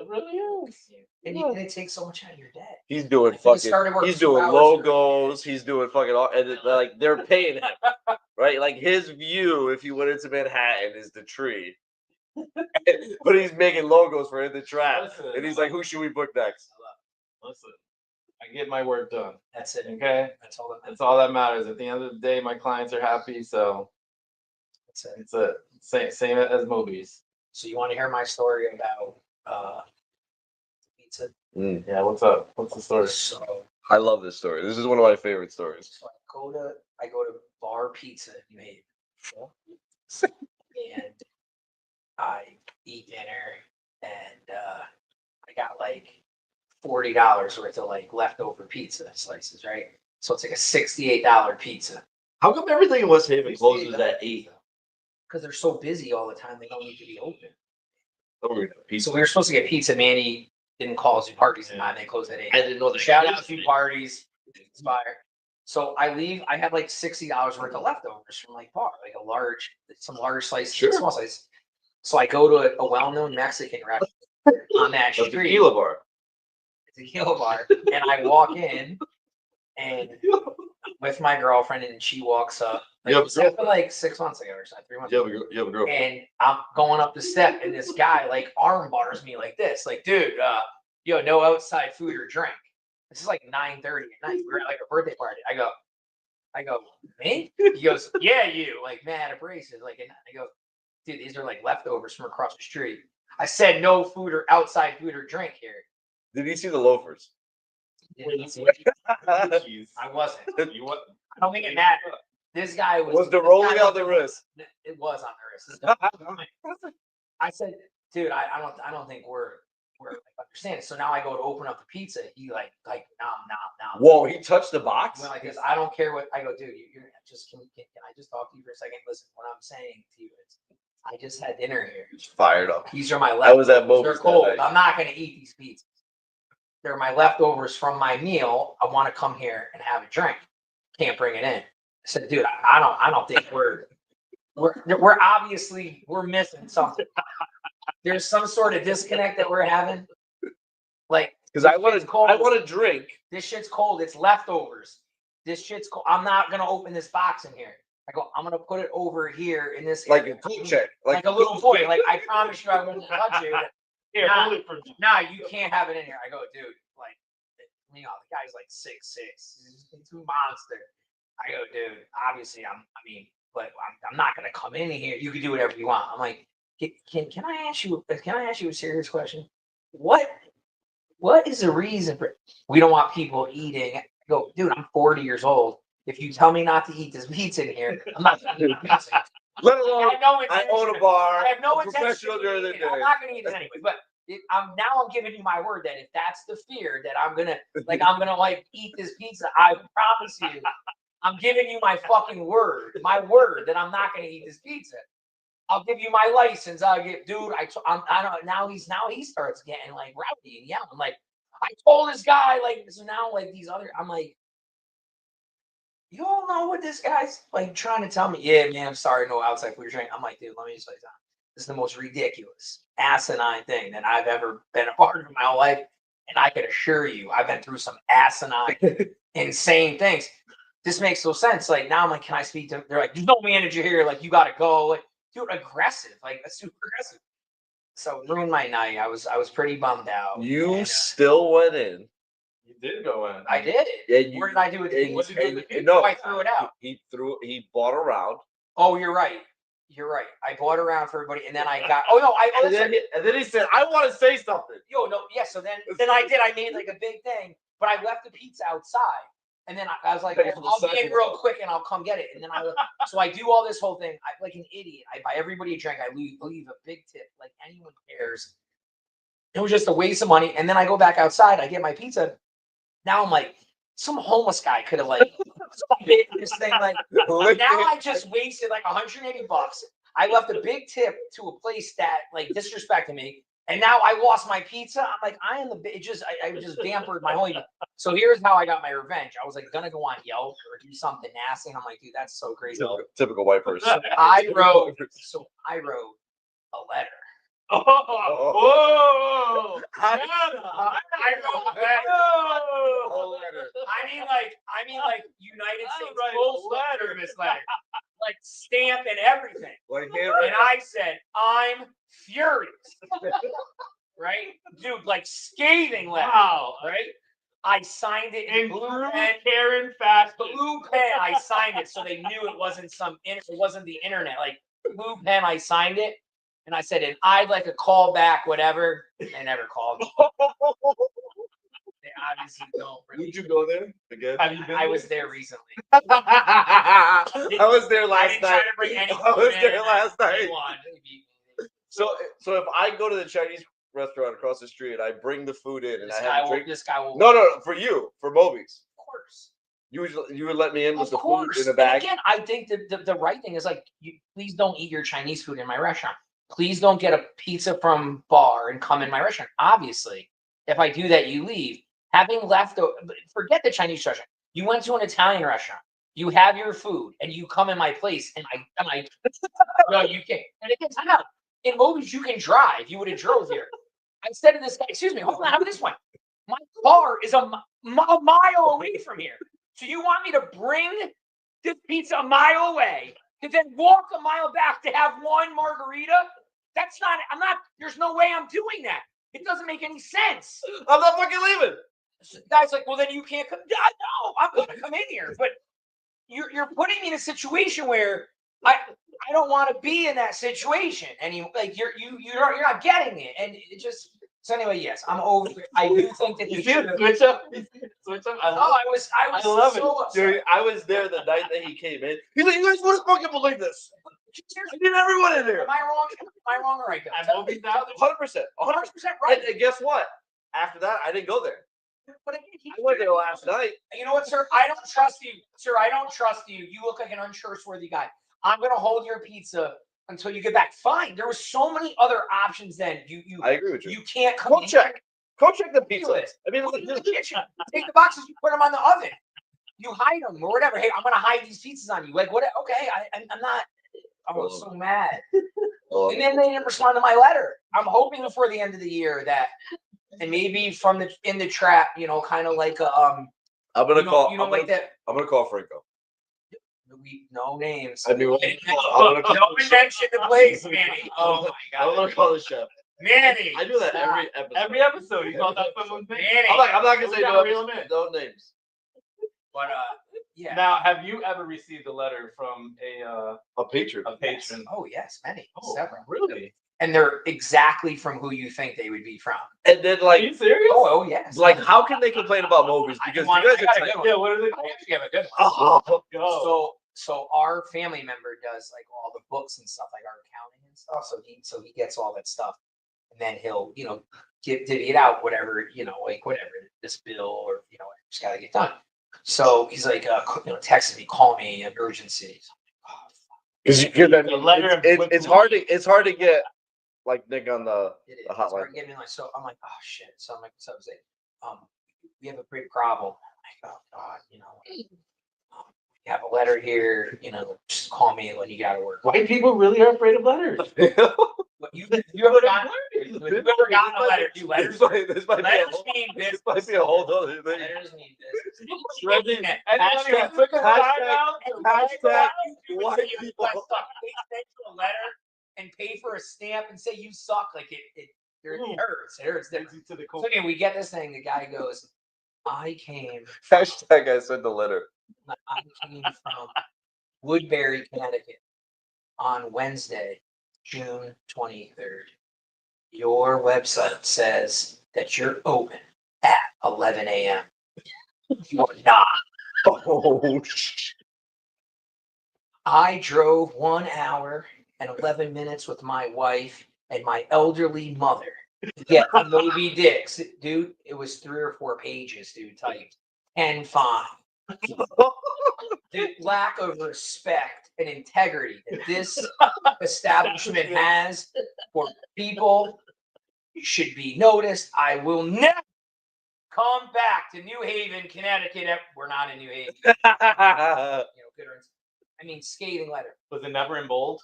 It really is. And it takes so much out of your day. He's doing I think it fucking. started work He's 2 doing hours logos. He's doing fucking all, and like they're paying him, right? Like his view, if you went into Manhattan, is the tree, but he's making logos for In the Trap, Listen, and he's like, "Who should we book next?" Listen, I get my work done. That's it. Okay, That's all that matters. that's all that matters. At the end of the day, my clients are happy, so That's it. it's a same as Moby's. So you want to hear my story about pizza? Yeah, what's up? What's the story? So I love this story. This is one of my favorite stories. I go to Bar Pizza in New Haven, and I eat dinner, and I got like $40 worth of like leftover pizza slices, right? So it's like a $68 pizza How come everything in West Haven closes at 8? because they're so busy all the time. They don't need to be open. Oh, we're gonna have pizza. So we were supposed to get pizza. Manny didn't call Zoo Parties at 9. They closed at 8. I didn't know the Shout out to Parties. Inspire. So I leave. I have like $60 worth of leftovers from like bar, like some large slices, Sure. small slices. So I go to a well-known Mexican restaurant on that A street. tequila bar. Tequila bar, and I walk in, and I'm with my girlfriend, and she walks up. Like, You have it was a girlfriend? like 6 months ago or something, 3 months. You have a girlfriend. And I'm going up the step, and this guy like arm bars me like this, like, dude, no outside food or drink. This is like 9:30 at night. We're at like a birthday party. I go, me? He goes, yeah, you. Like, mad abrasive. Like, and I go, dude, these are like leftovers from across the street. I said no food or outside food or drink here. Did you see the loafers? Jeez. I wasn't. You what? I don't think it mattered. This guy was. Was the this rolling guy on the wrist? It was on the wrist. I said, dude, I don't think we're like understanding. So now I go to open up the pizza. He like no. Whoa, he touched the box? Went like this. I don't care what I go, dude. You're just can I just talk to you for a second? Listen, what I'm saying to you is, I just had dinner here. Fired up. These are my I was at leftovers. Moby's They're that cold. night. I'm not gonna eat these pizzas. They're my leftovers from my meal. I want to come here and have a drink. Can't bring it in. I said, dude, I don't think we're obviously we're missing something. There's some sort of disconnect that we're having. Like, Because I want to drink. this shit's cold. It's leftovers. This shit's cold. I'm not gonna open this box in here. I go, I'm gonna put it over here in this Like area. a cool check. Like a little boy. Like, I promise you I won't touch you. Here, Nah. hold it for me. Nah, you can't have it in here. I go, dude, like, the guy's like 6'6". He's a monster. I go, dude, obviously I'm not gonna come in here. You can do whatever you want. I'm like, can I ask you a serious question? What is the reason for we don't want people eating? I go, dude, I'm 40 years old. If you tell me not to eat this pizza in here, I'm not gonna eat the pizza. Let alone, I I own a bar. I have no I'm intention professional of during the eating day. it. I'm not gonna eat it anyway. But I'm giving you my word that if that's the fear that I'm gonna eat this pizza, I promise you, I'm giving you my fucking word, that I'm not gonna eat this pizza. I'll give you my license. I'll get, dude. I don't. Now he starts getting like rowdy and yelling. Like, I told this guy, like, so now like these other. I'm like, you all know what this guy's like trying to tell me? Yeah, man, I'm sorry, no outside food or drink. I'm like, dude, let me just tell you something. This is the most ridiculous, asinine thing that I've ever been a part of in my whole life. And I can assure you, I've been through some asinine, insane things. This makes no sense. Like, now I'm like, can I speak to him? They're like, there's no manager here. Like, you gotta go. Like, dude, aggressive. Like, that's super aggressive. So ruined my night. I was pretty bummed out. You still went in. You did go in. I did. And Where did I do it? What did you do with the pizza? No, I threw it out. He bought a round. Oh, you're right. You're right. I bought around for everybody, and then I got. Oh no! And then he said, "I want to say something." Yo, no, yeah. So then I did. I made like a big thing, but I left the pizza outside, and then I was like, Thanks for the I'll get in second real one. quick, and I'll come get it. And then so I do all this whole thing. I like an idiot. I buy everybody a drink. I leave a big tip, like anyone cares. It was just a waste of money. And then I go back outside. I get my pizza. Now I'm like, some homeless guy could have like made this thing like. Now I just wasted like $180. I left a big tip to a place that like disrespected me, and now I lost my pizza. I'm like, I am the it just I just dampened my whole evening. So here's how I got my revenge. I was like gonna go on Yelp or do something nasty, and I'm like, dude, that's so crazy. Typical white person. I wrote a letter. Oh, whoa! I wrote a letter. Whole letter. I mean like United States write a Postal letter. Service letter, like stamp and everything. Like And handwritten. I said, I'm furious. Right? Dude, like scathing letter. Wow! Right? I signed it in In blue true pen. Karen fashion. Blue pen, I signed it so they knew it wasn't it wasn't the internet. Like blue pen, I signed it. And I said, and I'd like a call back, whatever. They never called me. They obviously don't. Really. Would you go there again? Have you been? I was there recently. I was there I last didn't try night. to bring any I was food in, there and last they night. won. They beat me. So if I go to the Chinese restaurant across the street and I bring the food in and I have a drink. This guy will. No, for you, for Moby's. Of course. You would let me in with Of the course. food in the And bag. again, I think the right thing is like, please don't eat your Chinese food in my restaurant. Please don't get a pizza from bar and come in my restaurant. Obviously, if I do that, you leave. Having left, forget the Chinese restaurant. You went to an Italian restaurant. You have your food, and you come in my place, and I no, you can't. And again, time out. In Moby's, you can drive. You would have drove here. I said to this guy, excuse me, hold on, how about this one? My car is a mile away from here. So you want me to bring this pizza a mile away to then walk a mile back to have one margarita? That's not, there's no way I'm doing that. It doesn't make any sense. I'm not fucking leaving. So the guy's like, well, then you can't come. No, I'm going to come in here. But you're putting me in a situation where I don't want to be in that situation. And you're not getting it. And it just, so anyway, yes, I'm over it. I do think that You see it? Switch up. Switch up. I love so it. upset. Dude, I was there the night that he came in. He's like, you guys wouldn't fucking believe this. I need everyone in there. Am I wrong? Am I wrong or right? And Moby's now. 100%. 100% right. And guess what? After that, I didn't go there. But again, I went there last night. You know what, sir? I don't trust you. Sir, I don't trust you. You look like an untrustworthy guy. I'm going to hold your pizza until you get back. Fine. There were so many other options then. I agree with you. You can't come Go in. check. Go check the pizza. Ridiculous. I mean, Put it in the kitchen. Take the boxes, you put them on the oven. You hide them or whatever. Hey, I'm going to hide these pizzas on you. Like, what? Okay, I'm not. I was so mad. And then they didn't respond to my letter. I'm hoping before the end of the year that, and maybe from in the trap, kind of like a I'm gonna call. I'm gonna call Franco. No names. I mean, No one mentioned the place, Manny. Oh my I'm god, gonna call the chef. Manny. I do that stop. every episode. Every episode, you call out someone's name. Manny. I'm not gonna say got no, real names. no names. But yeah. Now, have you ever received a letter from A patron. a patron? Oh yes, many. Oh, Several. really? And they're exactly from who you think they would be from. And then Are like, you serious? Oh yes. like, how can they complain about Moby's? Because you guys I got a are good tight. one. Yeah, what are they I called? actually have a good one. Oh, Go. So our family member does like all the books and stuff, like our accounting and stuff. So he gets all that stuff, and then he'll divvy it out, whatever like whatever this bill or just gotta get done. So he's like texting me, call me, an emergency. because The letter it's hard to get like Nick on the It is. hotline. Getting like, so I'm like, oh shit. So I'm like, we have a big problem. I'm like, oh god, you have a letter here. Just call me when you got to work. White people really are afraid of letters. What, you ever gotten a letter? Do letters? This might Letters mean this business. might be a whole other thing. Letters mean business. Shredding it. Hashtag- Took a hashtag- time out. hashtag white They people. send you a letter and pay for a stamp and say you suck. Like it hurts. It hurts. To the So again, we get this thing. The guy goes, I came Hashtag I sent the letter. from Woodbury, Connecticut. on Wednesday, June 23rd. Your website says that you're open at 11 a.m. You are not. Oh, I drove 1 hour and 11 minutes with my wife and my elderly mother to get Moby Dicks. Dude, it was 3 or 4 pages, dude, typed. And fine. The lack of respect and integrity that this establishment has for people should be noticed. I will never come back to New Haven, Connecticut. We're not in New Haven. Good riddance. I mean, scathing letter. Was it never in bold?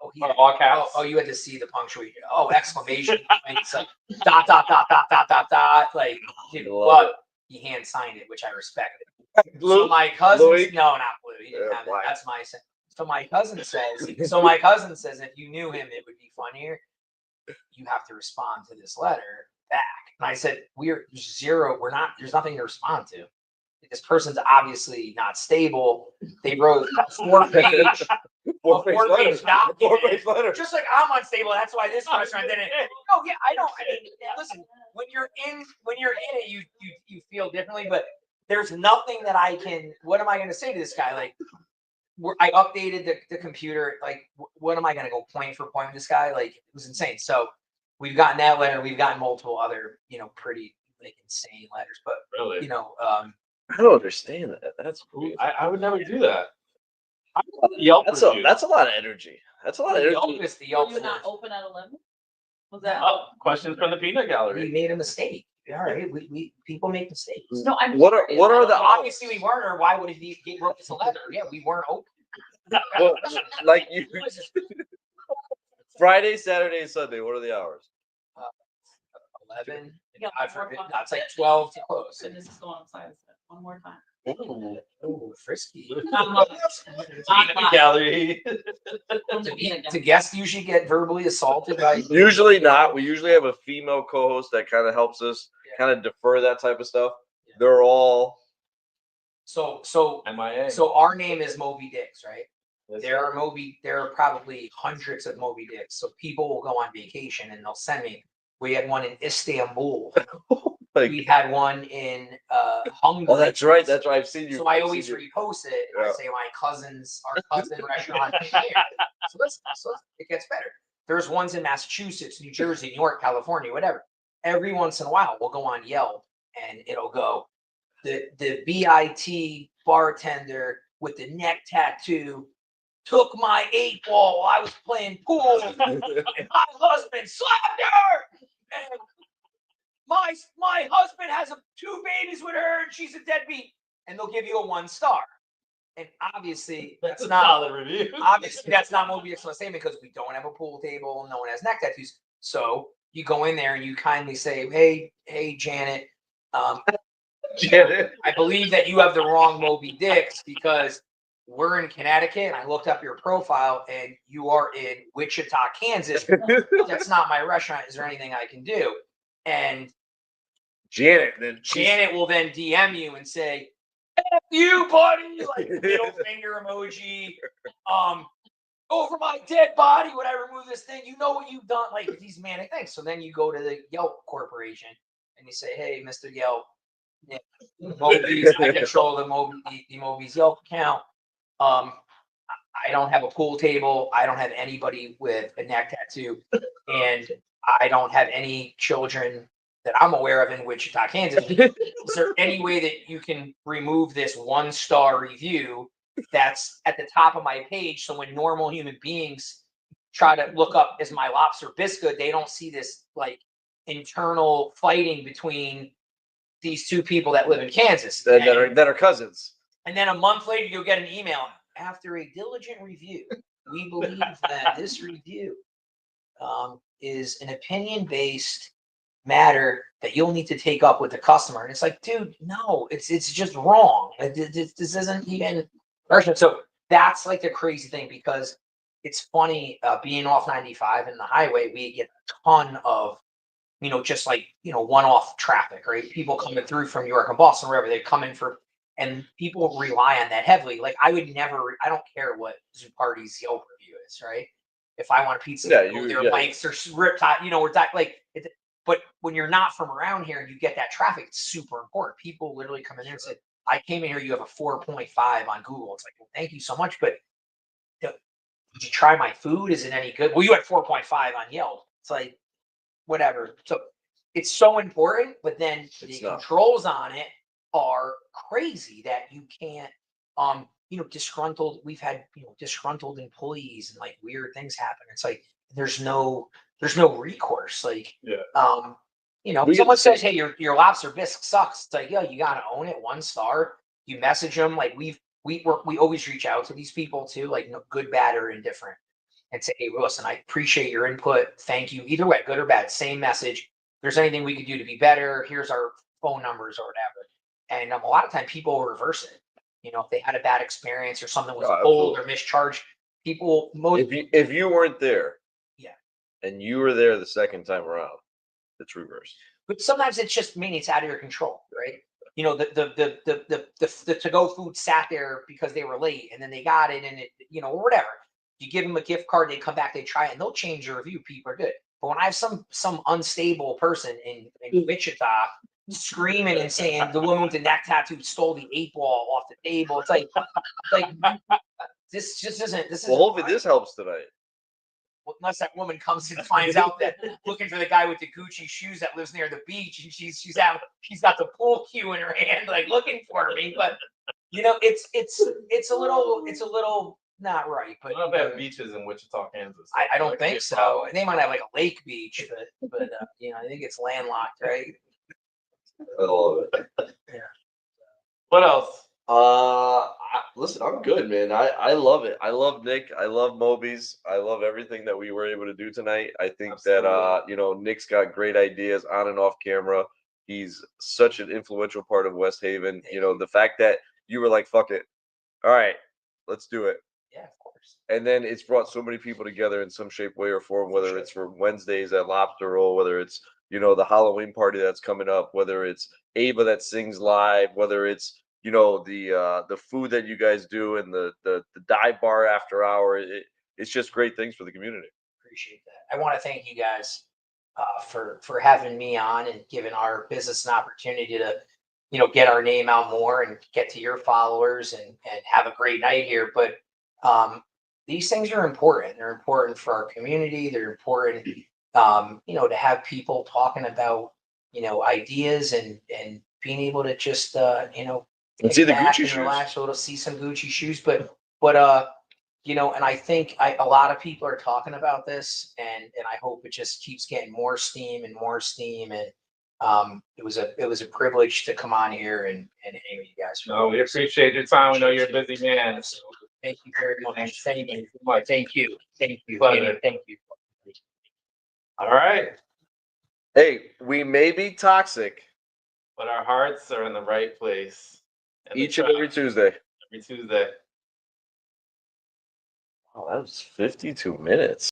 Oh, Or all caps? Oh, you had to see the punctuation. Oh, exclamation points. Like, dot, dot, dot, dot, dot, dot, dot. Like, dude, but he hand signed it, which I respected. So my cousin, no, not blue. He didn't have it. That's my sense. So my cousin says, if you knew him, it would be funnier. You have to respond to this letter back. And I said, there's nothing to respond to. This person's obviously not stable. They wrote a 4-page document. letter. Just like I'm unstable. That's why this restaurant didn't. Oh yeah, I don't. I mean, listen, when you're in it, you feel differently. But there's nothing that I can. What am I going to say to this guy? Like, I updated the computer. Like, what am I going to go point for point with this guy? Like, it was insane. So we've gotten that letter. We've gotten multiple other, pretty like insane letters. But Really? I don't understand that. That's weird. I would never do that. Yelp That's review. a lot of energy. That's a lot of Yelp energy. is the Yelp. Were you not open at 11? Was that? Oh, questions from the peanut We gallery. made a mistake. All right, we people make mistakes. No, I'm What are sorry. what I are don't the know. Obviously, we weren't, or why would he wrote us a letter? Yeah, we weren't open. well, like you Friday, Saturday, and Sunday? What are the hours? 11. Yeah, I one more forget. time. That's like 12 to close. And this is going upside. One more time. Ooh, frisky. I'm not- Peanut gallery. Do guests usually get verbally assaulted by? Usually not. We usually have a female co-host that kind of helps us kind of defer that type of stuff. Yeah. They're all So MIA. so our name is Moby Dicks, right? Yes, There sir. are probably hundreds of Moby Dicks. So people will go on vacation and they'll send me. We had one in Istanbul. like, We had one in Hungary. oh, that's right. That's right. I've seen you. So I I've always seen you. repost it. And I Yeah. say our cousin restaurant is here. So listen, it gets better. There's ones in Massachusetts, New Jersey, New York, California, whatever. Every once in a while, we'll go on Yelp and it'll go the BIT bartender with the neck tattoo took my 8-ball while I was playing pool, and my husband slapped her. And my husband has 2 babies with her, and she's a deadbeat. And they'll give you a 1 star. And obviously, That's a not solid review. obviously that's not Moby Dicks statement because we don't have a pool table. No one has neck tattoos. So you go in there and you kindly say, "Hey, Janet, Janet. I believe that you have the wrong Moby Dicks because we're in Connecticut and I looked up your profile and you are in Wichita, Kansas. That's not my restaurant. Is there anything I can do?" And Janet. Then Janet will then DM you and say, "F you, buddy," like middle finger emoji. Over my dead body, would I remove this thing? You know what you've done, like these manic things. So then you go to the Yelp Corporation and you say, "Hey, Mr. Yelp, Moby's, I control the Moby's Yelp account. I don't have a pool table. I don't have anybody with a neck tattoo, and I don't have any children that I'm aware of in Wichita, Kansas. Is there any way that you can remove this 1-star review that's at the top of my page so when normal human beings try to look up is my lobster biscuit, they don't see this like internal fighting between these 2 people that live in Kansas that are cousins." and then a month later you'll get an email after a diligent review. We believe that this review is an opinion-based matter that you'll need to take up with the customer. And it's like, dude, no, it's just wrong. This isn't even. So that's like the crazy thing because it's funny being off 95 and the highway, we get a ton of, just like, one-off traffic, right? People coming through from New York and Boston, wherever they come in for, and people rely on that heavily. Like I don't care what Zupardi's Yelp review is. is, right? If I want a pizza, Yeah, their lengths are ripped out, we're like, but when you're not from around here and you get that traffic, it's super important. People literally come in there and say, I came in here, you have a 4.5 on Google. It's like, well, thank you so much, but did you try my food? Is it any good? Well, you had 4.5 on Yelp. It's like, whatever. So it's so important, but then the controls on it are crazy that you can't, disgruntled. We've had, disgruntled employees and like weird things happen. It's like, there's no recourse. Like, someone says, hey, your lobster bisque sucks. It's like, you got to own it. 1 star. You message them. Like we always reach out to these people too, like good, bad, or indifferent, and say, hey, listen, I appreciate your input. Thank you. Either way, good or bad, same message. If there's anything we could do to be better, here's our phone numbers or whatever. And a lot of times people will reverse it. If they had a bad experience or something was old or mischarged, people if you weren't there, and you were there the second time around, it's reversed. But sometimes it's just it's out of your control, right? The to-go food sat there because they were late and then they got it and it, or whatever. You give them a gift card, they come back, they try it, and they'll change your review. People are good. But when I have some unstable person in Wichita screaming and saying the woman with the neck tattoo stole the 8-ball off the table, it's like this just isn't. Well, hopefully this helps tonight. Unless that woman comes and finds out that looking for the guy with the Gucci shoes that lives near the beach, and she's got the pool cue in her hand, like looking for me. But it's a little not right. But I don't know if they have beaches in Wichita, Kansas. I don't think so. They might have like a lake beach, but I think it's landlocked, right? I love it. Yeah. What else? Listen, I'm good, man. I love it. I love Nick. I love Moby's. I love everything that we were able to do tonight. I think that Nick's got great ideas on and off camera. He's such an influential part of West Haven. The fact that you were like, fuck it. All right, let's do it. Yeah, of course. And then it's brought so many people together in some shape, way, or form, whether it's for Wednesdays at Lobster Roll, whether it's, the Halloween party that's coming up, whether it's Ava that sings live, whether it's, the food that you guys do and the dive bar after hour. It's just great things for the community. Appreciate that. I want to thank you guys for having me on and giving our business an opportunity to, get our name out more and get to your followers and have a great night here. But these things are important. They're important for our community. They're important, to have people talking about, ideas and being able to just, and see the Gucci shoes. Relax a little, see some Gucci shoes, but and I think a lot of people are talking about this, and I hope it just keeps getting more steam and more steam. And it was a privilege to come on here and hang with you guys. No, we appreciate your time. We know you're a busy man. Thank you very much. Thank you. Thank you. Pleasure. Thank you. All right. Hey, we may be toxic, but our hearts are in the right place. Each and every Tuesday. Every Tuesday. Oh, that was 52 minutes.